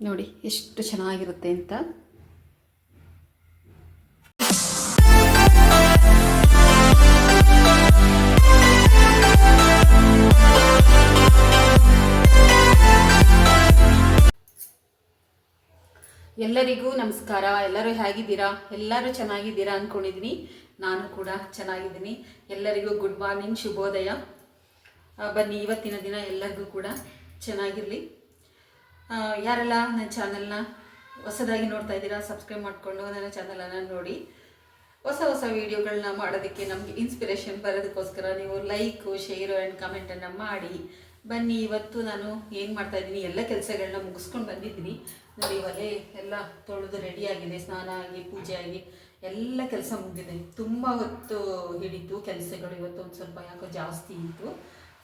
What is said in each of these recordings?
ನೋಡಿ ಎಷ್ಟು ಚೆನ್ನಾಗಿರುತ್ತೆ ಅಂತ. ಎಲ್ಲರಿಗೂ ನಮಸ್ಕಾರ. ಎಲ್ಲರೂ ಹೇಗಿದ್ದೀರಾ? ಎಲ್ಲರೂ ಚೆನ್ನಾಗಿದ್ದೀರಾ ಅಂದ್ಕೊಂಡಿದ್ದೀನಿ. ನಾನು ಕೂಡ ಚೆನ್ನಾಗಿದ್ದೀನಿ. ಎಲ್ಲರಿಗೂ ಗುಡ್ ಮಾರ್ನಿಂಗ್, ಶುಭೋದಯ. ಬನ್ನಿ, ಇವತ್ತಿನ ದಿನ ಎಲ್ಲರಿಗೂ ಕೂಡ ಚೆನ್ನಾಗಿರಲಿ. ಯಾರೆಲ್ಲ ನನ್ನ ಚಾನಲ್ನ ಹೊಸದಾಗಿ ನೋಡ್ತಾ ಇದ್ದೀರಾ, ಸಬ್ಸ್ಕ್ರೈಬ್ ಮಾಡಿಕೊಂಡು ನನ್ನ ಚಾನಲನ್ನು ನೋಡಿ. ಹೊಸ ಹೊಸ ವೀಡಿಯೋಗಳನ್ನ ಮಾಡೋದಕ್ಕೆ ನಮಗೆ ಇನ್ಸ್ಪಿರೇಷನ್ ಬರೋದಕ್ಕೋಸ್ಕರ ನೀವು ಲೈಕು, ಶೇರು ಆ್ಯಂಡ್ ಕಮೆಂಟನ್ನು ಮಾಡಿ. ಬನ್ನಿ, ಇವತ್ತು ನಾನು ಏನು ಮಾಡ್ತಾಯಿದ್ದೀನಿ, ಎಲ್ಲ ಕೆಲಸಗಳನ್ನ ಮುಗಿಸ್ಕೊಂಡು ಬಂದಿದ್ದೀನಿ. ನೋಡಿ, ಒಲೆ ಎಲ್ಲ ತೊಳೆದು ರೆಡಿಯಾಗಿದೆ, ಸ್ನಾನ ಆಗಿ ಪೂಜೆ ಆಗಿ ಎಲ್ಲ ಕೆಲಸ ಮುಗಿದಿದೆ. ತುಂಬ ಹೊತ್ತು ಹಿಡಿತು ಕೆಲಸಗಳು. ಇವತ್ತು ಒಂದು ಸ್ವಲ್ಪ ಯಾಕೋ ಜಾಸ್ತಿ ಇತ್ತು.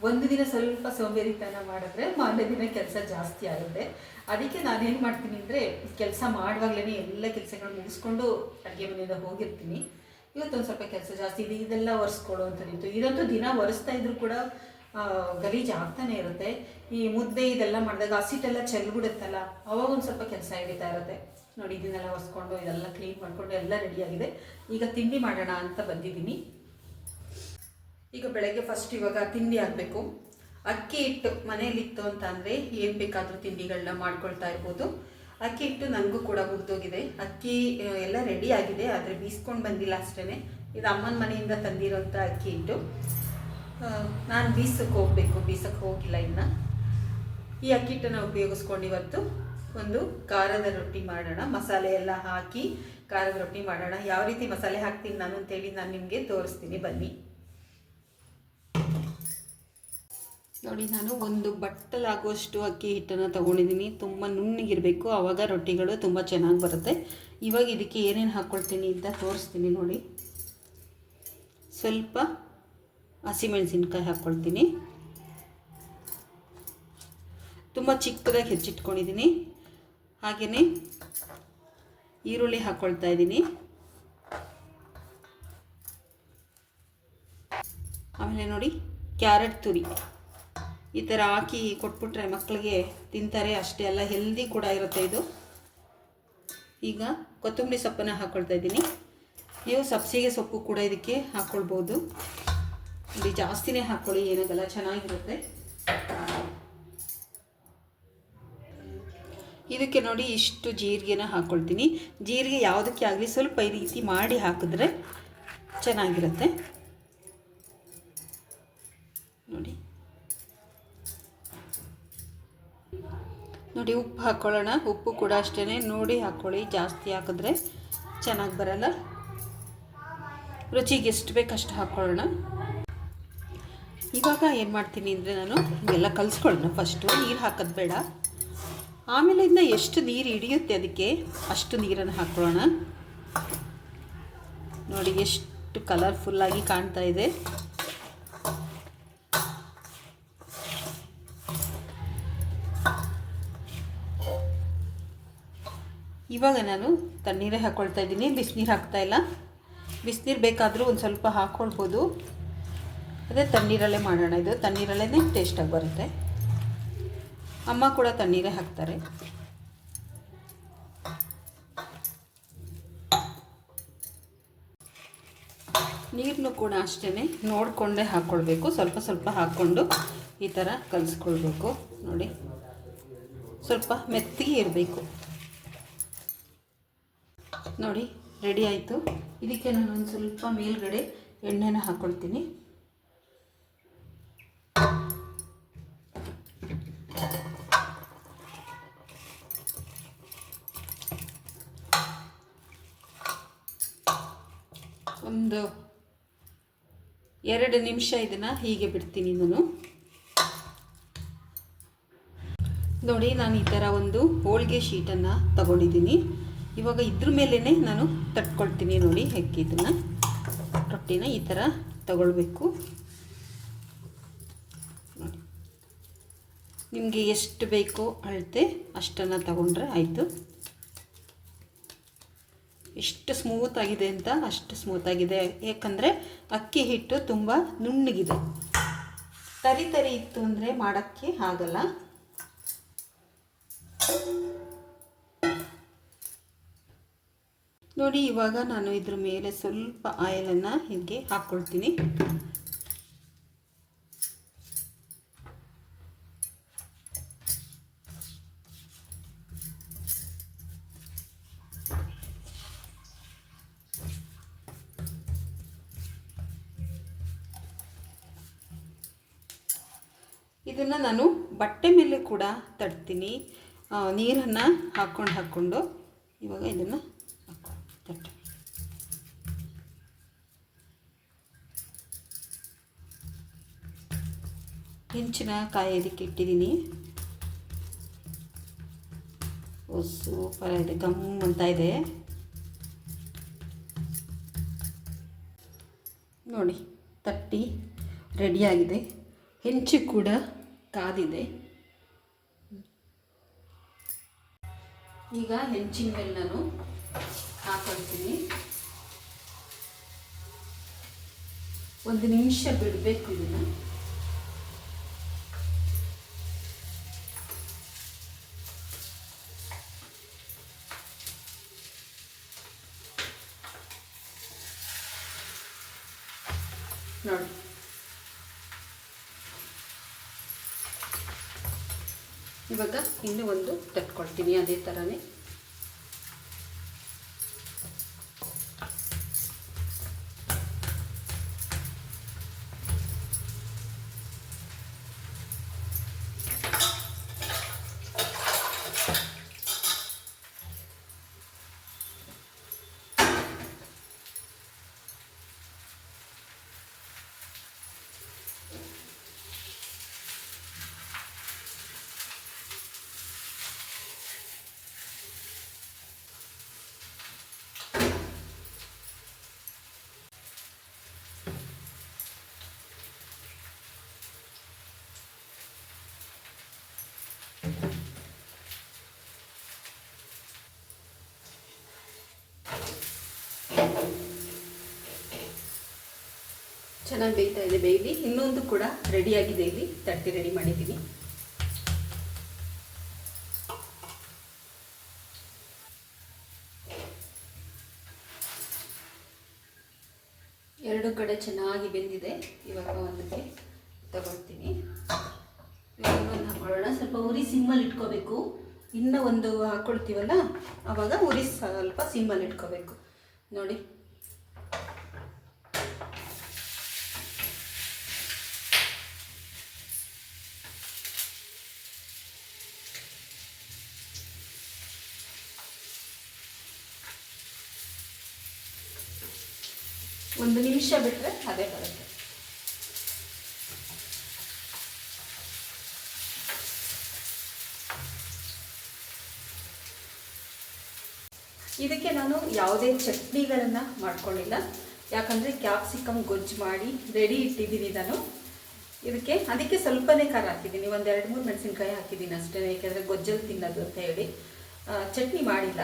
ಒಂದು ದಿನ ಸ್ವಲ್ಪ ಸೋಂಬೇರಿತನ ಮಾಡಿದ್ರೆ ಮಾರನೇ ದಿನ ಕೆಲಸ ಜಾಸ್ತಿ ಆಗುತ್ತೆ. ಅದಕ್ಕೆ ನಾನೇನು ಮಾಡ್ತೀನಿ ಅಂದರೆ, ಕೆಲಸ ಮಾಡುವಾಗಲೇ ಎಲ್ಲ ಕೆಲಸಗಳು ಮುಗಿಸ್ಕೊಂಡು ಅಡುಗೆ ಮನೆಯಿಂದ ಹೋಗಿರ್ತೀನಿ. ಇವತ್ತೊಂದು ಸ್ವಲ್ಪ ಕೆಲಸ ಜಾಸ್ತಿ ಇದೆ, ಇದೆಲ್ಲ ಒರೆಸ್ಕೊಳ್ಳುವಂಥದ್ದಿತ್ತು. ಇದಂತೂ ದಿನ ಒರೆಸ್ತಾ ಇದ್ರೂ ಕೂಡ ಗಲೀಜು ಆಗ್ತಾನೆ ಇರುತ್ತೆ. ಈ ಮುದ್ದೆ ಇದೆಲ್ಲ ಮಾಡಿದಾಗ ಹಸಿಟ್ಟೆಲ್ಲ ಚೆಲ್ಬಿಡುತ್ತಲ್ಲ, ಅವಾಗ ಒಂದು ಸ್ವಲ್ಪ ಕೆಲಸ ಹಿಡಿತಾ ಇರುತ್ತೆ. ನೋಡಿ, ಇದನ್ನೆಲ್ಲ ಒರೆಸ್ಕೊಂಡು ಇದೆಲ್ಲ ಕ್ಲೀನ್ ಮಾಡಿಕೊಂಡು ಎಲ್ಲ ರೆಡಿಯಾಗಿದೆ. ಈಗ ತಿಂಡಿ ಮಾಡೋಣ ಅಂತ ಬಂದಿದ್ದೀನಿ. ಈಗ ಬೆಳಗ್ಗೆ ಫಸ್ಟ್ ಇವಾಗ ತಿಂಡಿ ಆಗಬೇಕು. ಅಕ್ಕಿ ಹಿಟ್ಟು ಮನೆಯಲ್ಲಿತ್ತು ಅಂತ ಅಂದರೆ ಏನು ಬೇಕಾದರೂ ತಿಂಡಿಗಳನ್ನ ಮಾಡ್ಕೊಳ್ತಾ ಇರ್ಬೋದು. ಅಕ್ಕಿ ಹಿಟ್ಟು ನನಗೂ ಕೂಡ ಮುಗ್ದೋಗಿದೆ. ಅಕ್ಕಿ ಎಲ್ಲ ರೆಡಿ ಆಗಿದೆ, ಆದರೆ ಬೀಸ್ಕೊಂಡು ಬಂದಿಲ್ಲ ಅಷ್ಟೇ. ಇದು ಅಮ್ಮನ ಮನೆಯಿಂದ ತಂದಿರೋಂಥ ಅಕ್ಕಿ ಹಿಟ್ಟು. ನಾನು ಬೀಸಕ್ಕೆ ಹೋಗಿಲ್ಲ ಇನ್ನು. ಈ ಅಕ್ಕಿ ಹಿಟ್ಟನ್ನು ಉಪಯೋಗಿಸ್ಕೊಂಡು ಇವತ್ತು ಒಂದು ಖಾರದ ರೊಟ್ಟಿ ಮಾಡೋಣ. ಮಸಾಲೆ ಎಲ್ಲ ಹಾಕಿ ಖಾರದ ರೊಟ್ಟಿ ಮಾಡೋಣ. ಯಾವ ರೀತಿ ಮಸಾಲೆ ಹಾಕ್ತೀನಿ ನಾನು ಅಂತೇಳಿ ನಾನು ನಿಮಗೆ ತೋರಿಸ್ತೀನಿ, ಬನ್ನಿ. ನೋಡಿ, ನಾನು ಒಂದು ಬಟ್ಟಲಾಗುವಷ್ಟು ಅಕ್ಕಿ ಹಿಟ್ಟನ್ನು ತೊಗೊಂಡಿದ್ದೀನಿ. ತುಂಬ ನುಣ್ಣಗಿರಬೇಕು, ಆವಾಗ ರೊಟ್ಟಿಗಳು ತುಂಬ ಚೆನ್ನಾಗಿ ಬರುತ್ತೆ. ಇವಾಗ ಇದಕ್ಕೆ ಏನೇನು ಹಾಕ್ಕೊಳ್ತೀನಿ ಅಂತ ತೋರಿಸ್ತೀನಿ ನೋಡಿ. ಸ್ವಲ್ಪ ಹಸಿಮೆಣಸಿನ್ಕಾಯಿ ಹಾಕ್ಕೊಳ್ತೀನಿ. ತುಂಬ ಚಿಕ್ಕದಾಗಿ ಹೆಚ್ಚಿಟ್ಕೊಂಡಿದ್ದೀನಿ. ಹಾಗೆಯೇ ಈರುಳ್ಳಿ ಹಾಕ್ಕೊಳ್ತಾ ಇದ್ದೀನಿ. ಆಮೇಲೆ ನೋಡಿ, ಕ್ಯಾರೆಟ್ ತುರಿ ಈ ಥರ ಹಾಕಿ ಕೊಟ್ಬಿಟ್ರೆ ಮಕ್ಕಳಿಗೆ ತಿಂತಾರೆ. ಅಷ್ಟೇ ಅಲ್ಲ, ಹೆಲ್ದಿ ಕೂಡ ಇರುತ್ತೆ ಇದು. ಈಗ ಕೊತ್ತಂಬರಿ ಸೊಪ್ಪನ್ನು ಹಾಕ್ಕೊಳ್ತಾ ಇದ್ದೀನಿ. ನೀವು ಸಬ್ಸಿಗೆ ಸೊಪ್ಪು ಕೂಡ ಇದಕ್ಕೆ ಹಾಕ್ಕೊಳ್ಬೋದು. ಇಲ್ಲಿ ಜಾಸ್ತಿನೇ ಹಾಕ್ಕೊಳ್ಳಿ, ಏನಾಗಲ್ಲ, ಚೆನ್ನಾಗಿರುತ್ತೆ. ಇದಕ್ಕೆ ನೋಡಿ ಇಷ್ಟು ಜೀರಿಗೆನ ಹಾಕ್ಕೊಳ್ತೀನಿ. ಜೀರಿಗೆ ಯಾವುದಕ್ಕೆ ಆಗಲಿ ಸ್ವಲ್ಪ ಈ ರೀತಿ ಮಾಡಿ ಹಾಕಿದ್ರೆ ಚೆನ್ನಾಗಿರುತ್ತೆ. ನೋಡಿ ನೋಡಿ, ಉಪ್ಪು ಹಾಕ್ಕೊಳ್ಳೋಣ. ಉಪ್ಪು ಕೂಡ ಅಷ್ಟೇ ನೋಡಿ ಹಾಕ್ಕೊಳ್ಳಿ, ಜಾಸ್ತಿ ಹಾಕಿದ್ರೆ ಚೆನ್ನಾಗಿ ಬರಲ್ಲ. ರುಚಿಗೆ ಎಷ್ಟು ಬೇಕಷ್ಟು ಹಾಕ್ಕೊಳ್ಳೋಣ. ಇವಾಗ ಏನು ಮಾಡ್ತೀನಿ ಅಂದರೆ, ನಾನು ಎಲ್ಲ ಕಲಿಸ್ಕೊಳ್ಳೋಣ. ಫಸ್ಟು ನೀರು ಹಾಕೋದು ಬೇಡ. ಆಮೇಲಿಂದ ಎಷ್ಟು ನೀರು ಹಿಡಿಯುತ್ತೆ ಅದಕ್ಕೆ ಅಷ್ಟು ನೀರನ್ನು ಹಾಕ್ಕೊಳ್ಳೋಣ. ನೋಡಿ, ಎಷ್ಟು ಕಲರ್ಫುಲ್ಲಾಗಿ ಕಾಣ್ತಾ ಇದೆ. ಇವಾಗ ನಾನು ತಣ್ಣೀರೇ ಹಾಕ್ಕೊಳ್ತಾ ಇದ್ದೀನಿ, ಬಿಸಿನೀರು ಹಾಕ್ತಾಯಿಲ್ಲ. ಬಿಸಿನೀರು ಬೇಕಾದರೂ ಒಂದು ಸ್ವಲ್ಪ ಹಾಕ್ಕೊಳ್ಬೋದು. ಅದೇ ತಣ್ಣೀರಲ್ಲೇ ಮಾಡೋಣ. ಇದು ತಣ್ಣೀರಲ್ಲೇ ಟೇಸ್ಟಾಗಿ ಬರುತ್ತೆ. ಅಮ್ಮ ಕೂಡ ತಣ್ಣೀರೇ ಹಾಕ್ತಾರೆ. ನೀರನ್ನು ಕೂಡ ಅಷ್ಟೇ ನೋಡಿಕೊಂಡೇ ಹಾಕ್ಕೊಳ್ಬೇಕು. ಸ್ವಲ್ಪ ಸ್ವಲ್ಪ ಹಾಕ್ಕೊಂಡು ಈ ಥರ ಕಲಿಸ್ಕೊಳ್ಬೇಕು. ನೋಡಿ, ಸ್ವಲ್ಪ ಮೆತ್ತಗೆ ಇರಬೇಕು. ನೋಡಿ, ರೆಡಿ ಆಯಿತು. ಇದಕ್ಕೆ ನಾನು ಒಂದು ಸ್ವಲ್ಪ ಮೇಲ್ಗಡೆ ಎಣ್ಣೆನ ಹಾಕ್ಕೊಳ್ತೀನಿ. ಒಂದು 2 ನಿಮಿಷ ಇದನ್ನು ಹೀಗೆ ಬಿಡ್ತೀನಿ ನಾನು. ನೋಡಿ, ನಾನು ಈ ಥರ ಒಂದು ಹೋಳಿಗೆ ಶೀಟನ್ನು ತಗೊಂಡಿದ್ದೀನಿ. ಇವಾಗ ಇದ್ರ ಮೇಲೇ ನಾನು ತಟ್ಕೊಳ್ತೀನಿ. ನೋಡಿ, ಹೆಕ್ಕಿ ಇದನ್ನು ರೊಟ್ಟಿನ ಈ ಥರ ತಗೊಳ್ಬೇಕು. ನೋಡಿ, ನಿಮಗೆ ಎಷ್ಟು ಬೇಕೋ ಅಳತೆ ಅಷ್ಟನ್ನು ತಗೊಂಡ್ರೆ ಆಯಿತು. ಎಷ್ಟು ಸ್ಮೂತಾಗಿದೆ ಅಂತ ಅಷ್ಟು ಸ್ಮೂತಾಗಿದೆ. ಯಾಕಂದರೆ ಅಕ್ಕಿ ಹಿಟ್ಟು ತುಂಬ ನುಣ್ಣಗಿದೆ. ತರಿ ತರಿ ಇತ್ತು ಅಂದರೆ ಮಾಡೋಕ್ಕೆ ಆಗಲ್ಲ. ನೋಡಿ, ಇವಾಗ ನಾನು ಇದ್ರ ಮೇಲೆ ಸ್ವಲ್ಪ ಆಯಿಲನ್ನು ಹೀಗೆ ಹಾಕ್ಕೊಳ್ತೀನಿ. ಇದನ್ನು ನಾನು ಬಟ್ಟೆ ಮೇಲೆ ಕೂಡ ತಡ್ತೀನಿ. ನೀರನ್ನು ಹಾಕ್ಕೊಂಡು ಇವಾಗ ಇದನ್ನು ತಟ್ಟೆ ಹೆಂಚಿನ ಕಾಯೋದಕ್ಕೆ ಇಟ್ಟಿದ್ದೀನಿ. ಸೂಪರ್ ಇದೆ, ಗಮ್ ಅಂತ ಇದೆ ನೋಡಿ. ತಟ್ಟಿ ರೆಡಿಯಾಗಿದೆ. ಹೆಂಚು ಕೂಡ ಕಾದಿದೆ. ಈಗ ಹೆಂಚಿನ ಮೇಲೆ ನಾನು ಹಾಕೊಳ್ತೀನಿ. 1 ನಿಮಿಷ ಬಿಡಬೇಕು ಇದನ್ನು. ನೋಡಿ, ಇವಾಗ ಇನ್ನೂ ಒಂದು ತಟ್ಕೊಳ್ತೀನಿ ಅದೇ ಥರನೇ. ಚೆನ್ನಾಗಿ ಬೇಯ್ತಾ ಇದೆ. ಬೇಯ್ಲಿ ಇನ್ನೊಂದು ಕೂಡ ರೆಡಿಯಾಗಿದೆ. ಇಲ್ಲಿ ತಟ್ಟಿ ರೆಡಿ ಮಾಡಿದ್ದೀನಿ. ಎರಡು ಕಡೆ ಚೆನ್ನಾಗಿ ಬೆಂದಿದೆ. ಇವಾಗ ಒಂದಕ್ಕೆ ತಗೊಳ್ತೀನಿ. ಇನ್ನೊಂದು ಹಾಕೊಳ್ಳೋಣ. ಸ್ವಲ್ಪ ಉರಿ ಸಿಮ್ಮಲ್ಲಿ ಇಟ್ಕೋಬೇಕು. ಇನ್ನೂ ಒಂದು ಹಾಕ್ಕೊಳ್ತೀವಲ್ಲ, ಆವಾಗ ಉರಿ ಸ್ವಲ್ಪ ಸಿಮ್ಮಲ್ಲಿ ಇಟ್ಕೋಬೇಕು. ನೋಡಿ, ಒಂದು ನಿಮಿಷ ಬಿಟ್ಟರೆ ಅದೇ ಬರುತ್ತೆ. ಇದಕ್ಕೆ ನಾನು ಯಾವುದೇ ಚಟ್ನಿಗಳನ್ನು ಮಾಡ್ಕೊಂಡಿಲ್ಲ. ಯಾಕಂದರೆ ಕ್ಯಾಪ್ಸಿಕಮ್ ಗೊಜ್ಜು ಮಾಡಿ ರೆಡಿ ಇಟ್ಟಿದ್ದೀನಿ ನಾನು. ಅದಕ್ಕೆ ಸ್ವಲ್ಪನೇ ಖಾರ ಹಾಕಿದ್ದೀನಿ. 1-2-3 ಮೆಣಸಿನ್ಕಾಯಿ ಹಾಕಿದ್ದೀನಿ ಅಷ್ಟೇ. ಯಾಕೆಂದರೆ ಗೊಜ್ಜಲ್ಲಿ ತಿನ್ನೋದು ಅಂತ ಹೇಳಿ ಚಟ್ನಿ ಮಾಡಿಲ್ಲ.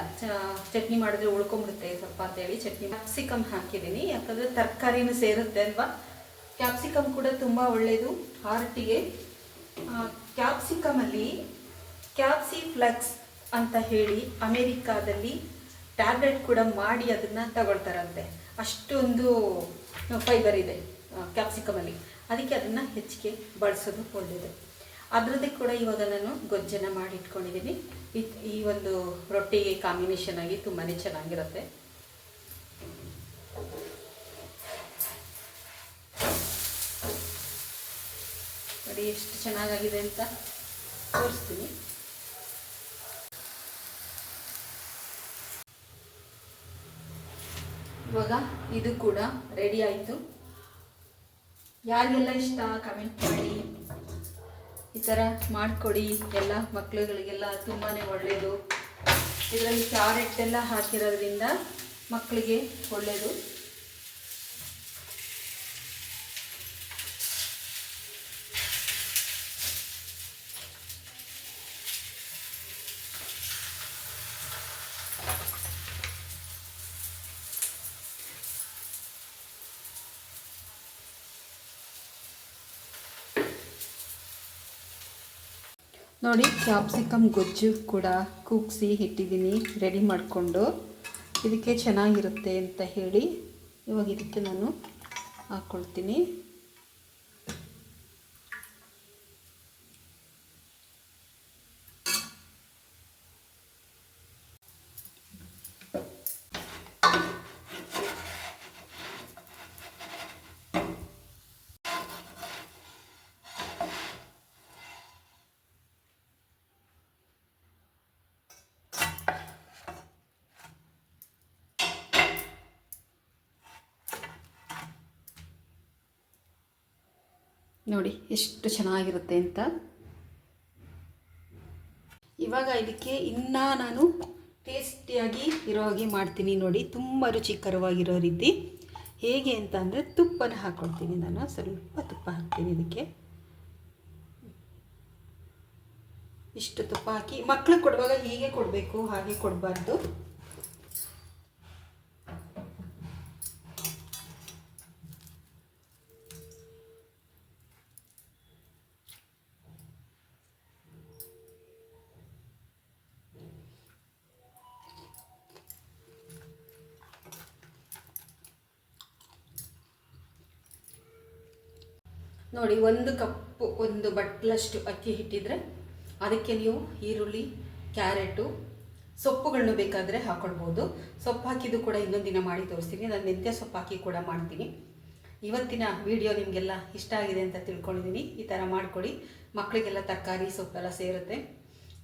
ಚಟ್ನಿ ಮಾಡಿದ್ರೆ ಉಳ್ಕೊಂಬಿಡುತ್ತೆ ಸ್ವಲ್ಪ ಅಂತೇಳಿ ಕ್ಯಾಪ್ಸಿಕಮ್ ಹಾಕಿದ್ದೀನಿ. ಯಾಕಂದರೆ ತರಕಾರಿನೂ ಸೇರುತ್ತೆ ಅಲ್ವಾ. ಕ್ಯಾಪ್ಸಿಕಮ್ ಕೂಡ ತುಂಬ ಒಳ್ಳೆಯದು ಹಾರ್ಟಿಗೆ. ಕ್ಯಾಪ್ಸಿಕಮಲ್ಲಿ ಕ್ಯಾಪ್ಸಿಫ್ಲಕ್ಸ್ ಅಂತ ಹೇಳಿ ಅಮೇರಿಕಾದಲ್ಲಿ ಟ್ಯಾಬ್ಲೆಟ್ ಕೂಡ ಮಾಡಿ ಅದನ್ನು ತಗೊಳ್ತಾರಂತೆ. ಅಷ್ಟೊಂದು ಫೈಬರ್ ಇದೆ ಕ್ಯಾಪ್ಸಿಕಮಲ್ಲಿ. ಅದಕ್ಕೆ ಅದನ್ನು ಹೆಚ್ಚಿಗೆ ಬಳಸೋದು ಒಳ್ಳೆಯದು. ಅದರದ್ದೇ ಕೂಡ ಇವಾಗ ನಾನು ಗೊಜ್ಜನ್ನು ಮಾಡಿ ಇಟ್ಕೊಂಡಿದ್ದೀನಿ. ಈ ಒಂದು ರೊಟ್ಟಿಗೆ ಕಾಂಬಿನೇಷನ್ ಆಗಿ ತುಂಬಾ ಚೆನ್ನಾಗಿರುತ್ತೆ. ನೋಡಿ ಎಷ್ಟು ಚೆನ್ನಾಗಿದೆ ಅಂತ ತೋರಿಸ್ತೀನಿ. ಇವಾಗ ಇದು ಕೂಡ ರೆಡಿ ಆಯಿತು. ಯಾರಿಗೆಲ್ಲ ಇಷ್ಟ ಕಮೆಂಟ್ ಮಾಡಿ. ಈ ಥರ ಮಾಡಿಕೊಡಿ. ಎಲ್ಲ ಮಕ್ಕಳುಗಳಿಗೆಲ್ಲ ತುಂಬಾ ಒಳ್ಳೆಯದು. ಇದರಲ್ಲಿ ಕ್ಯಾರೆಟ್ ಎಲ್ಲ ಹಾಕಿರೋದ್ರಿಂದ ಮಕ್ಕಳಿಗೆ ಒಳ್ಳೆಯದು. ನೋಡಿ, ಕ್ಯಾಪ್ಸಿಕಮ್ ಗೊಜ್ಜು ಕೂಡ ಕೂಗಿಸಿ ಇಟ್ಟಿದ್ದೀನಿ ರೆಡಿ ಮಾಡಿಕೊಂಡು. ಇದಕ್ಕೆ ಚೆನ್ನಾಗಿರುತ್ತೆ ಅಂತ ಹೇಳಿ ಇವಾಗ ಇದಕ್ಕೆ ನಾನು ಹಾಕ್ಕೊಳ್ತೀನಿ. ನೋಡಿ ಎಷ್ಟು ಚೆನ್ನಾಗಿರುತ್ತೆ ಅಂತ. ಇವಾಗ ಇದಕ್ಕೆ ಇನ್ನೂ ನಾನು ಟೇಸ್ಟಿಯಾಗಿ ಇರೋ ಹಾಗೆ ಮಾಡ್ತೀನಿ ನೋಡಿ, ತುಂಬ ರುಚಿಕರವಾಗಿರೋ ರೀತಿ. ಹೇಗೆ ಅಂತ ಅಂದರೆ ತುಪ್ಪನ ಹಾಕ್ಕೊಳ್ತೀನಿ ನಾನು, ಸ್ವಲ್ಪ ತುಪ್ಪ ಹಾಕ್ತೀನಿ ಇದಕ್ಕೆ. ಇಷ್ಟು ತುಪ್ಪ ಹಾಕಿ, ಮಕ್ಳಿಗೆ ಕೊಡುವಾಗ ಹೀಗೆ ಕೊಡಬೇಕು, ಹಾಗೆ ಕೊಡಬಾರ್ದು. ನೋಡಿ, 1 ಕಪ್ಪು 1 ಬಟ್ಲಷ್ಟು ಅಕ್ಕಿ ಹಿಟ್ಟಿದ್ರೆ ಅದಕ್ಕೆ ನೀವು ಈರುಳ್ಳಿ, ಕ್ಯಾರೆಟು, ಸೊಪ್ಪುಗಳನ್ನು ಬೇಕಾದರೆ ಹಾಕ್ಕೊಳ್ಬೋದು. ಸೊಪ್ಪು ಹಾಕಿದ್ದು ಕೂಡ ಇನ್ನೊಂದು ದಿನ ಮಾಡಿ ತೋರಿಸ್ತೀನಿ. ನಾನು ಮೆಂತ್ಯ ಸೊಪ್ಪು ಹಾಕಿ ಕೂಡ ಮಾಡ್ತೀನಿ. ಇವತ್ತಿನ ವಿಡಿಯೋ ನಿಮಗೆಲ್ಲ ಇಷ್ಟ ಆಗಿದೆ ಅಂತ ತಿಳ್ಕೊಂಡಿದ್ದೀನಿ. ಈ ಥರ ಮಾಡಿಕೊಡಿ, ಮಕ್ಕಳಿಗೆಲ್ಲ ತರಕಾರಿ ಸೊಪ್ಪೆಲ್ಲ ಸೇರುತ್ತೆ,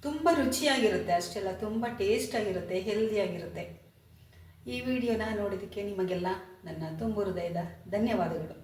ತುಂಬ ರುಚಿಯಾಗಿರುತ್ತೆ. ಅಷ್ಟೆಲ್ಲ ತುಂಬ ಟೇಸ್ಟಾಗಿರುತ್ತೆ, ಹೆಲ್ದಿಯಾಗಿರುತ್ತೆ. ಈ ವಿಡಿಯೋನ ನೋಡೋದಕ್ಕೆ ನಿಮಗೆಲ್ಲ ನನ್ನ ತುಂಬ ಹೃದಯದ ಧನ್ಯವಾದಗಳು.